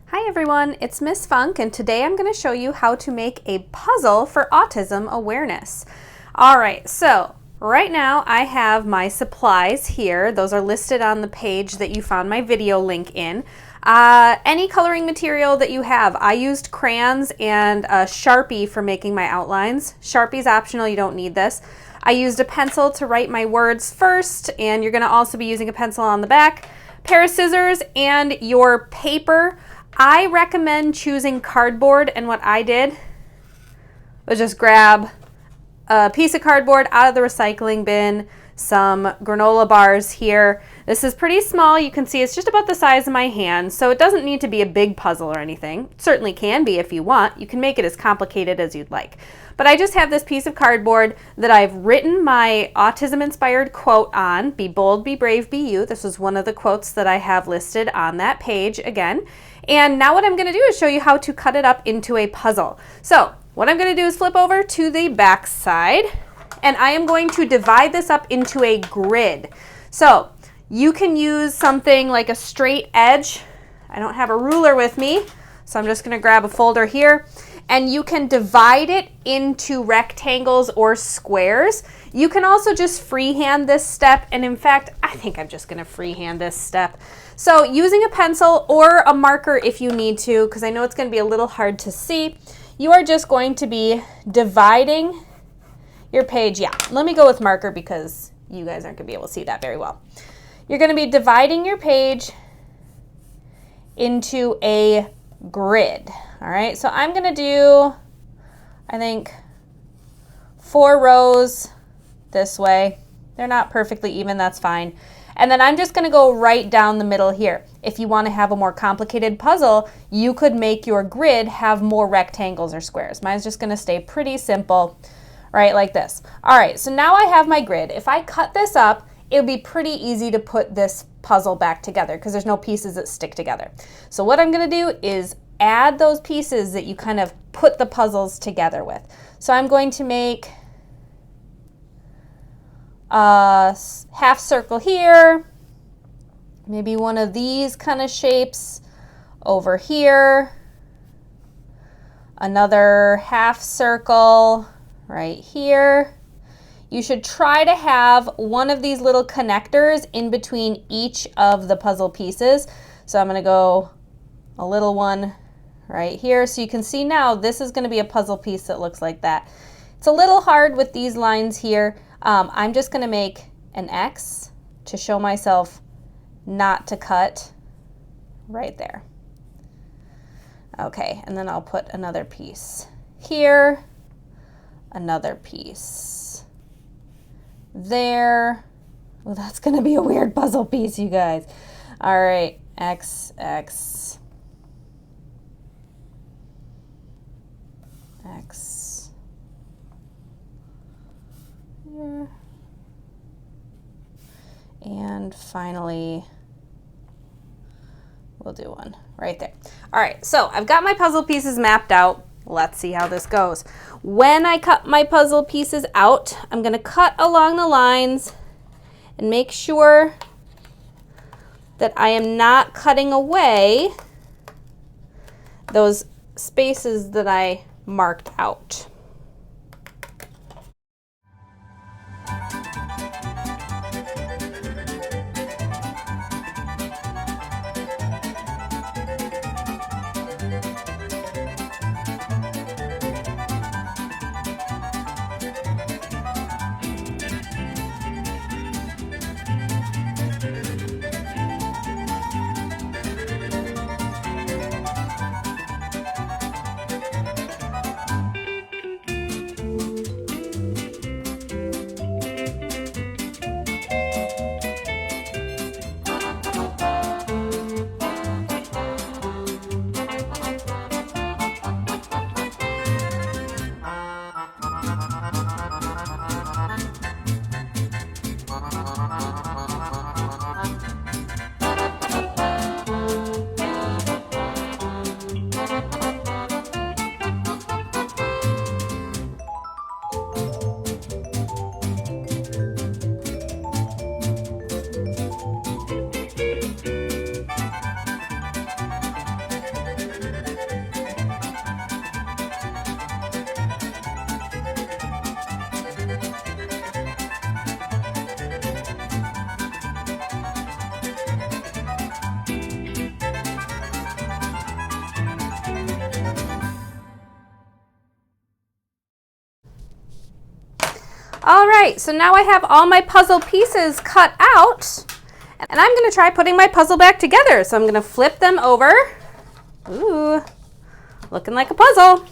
Hi everyone, it's Miss Funk, and today I'm going to show you how to make a puzzle for autism awareness. Alright, so right now I have my supplies here. Those are listed on the page that you found my video link in. Any coloring material that you have. I used crayons and a Sharpie for making my outlines. Sharpie's optional, you don't need this. I used a pencil to write my words first, and you're going to also be using a pencil on the back, pair of scissors, and your paper. I recommend choosing cardboard, and what I did was just grab a piece of cardboard out of the recycling bin, some granola bars here. This is pretty small. You can see it's just about the size of my hand, so it doesn't need to be a big puzzle or anything. It certainly can be if you want. You can make it as complicated as you'd like. But I just have this piece of cardboard that I've written my autism-inspired quote on, "Be bold, be brave, be you." This is one of the quotes that I have listed on that page again. And now what I'm going to do is show you how to cut it up into a puzzle. So what I'm going to do is flip over to the back side, and I am going to divide this up into a grid. So you can use something like a straight edge. I don't have a ruler with me, so I'm just going to grab a folder here. And you can divide it into rectangles or squares. You can also just freehand this step, and in fact, I think I'm just going to freehand this step. So using a pencil or a marker if you need to, because I know it's going to be a little hard to see, you are just going to be dividing your page. Yeah, let me go with marker because you guys aren't going to be able to see that very well. You're going to be dividing your page into a grid. All right, so I'm going to do, I think, 4 rows this way. They're not perfectly even, that's fine. And then I'm just going to go right down the middle here. If you want to have a more complicated puzzle, you could make your grid have more rectangles or squares. Mine's just going to stay pretty simple, right, like this. All right, so now I have my grid. If I cut this up, it'll be pretty easy to put this puzzle back together because there's no pieces that stick together. So what I'm going to do is add those pieces that you kind of put the puzzles together with. So I'm going to make a half circle here, maybe one of these kind of shapes over here, another half circle right here. You should try to have one of these little connectors in between each of the puzzle pieces. So I'm going to go a little one right here. So you can see now this is going to be a puzzle piece that looks like that. It's a little hard with these lines here. I'm just going to make an X to show myself not to cut right there. Okay, and then I'll put another piece here, another piece there. Well, that's going to be a weird puzzle piece, you guys. All right, X, X, X. Here. And finally, we'll do one right there. All right, so I've got my puzzle pieces mapped out. Let's see how this goes. When I cut my puzzle pieces out, I'm going to cut along the lines and make sure that I am not cutting away those spaces that I marked out. All right, so now I have all my puzzle pieces cut out, and I'm going to try putting my puzzle back together. So I'm going to flip them over. Ooh, looking like a puzzle.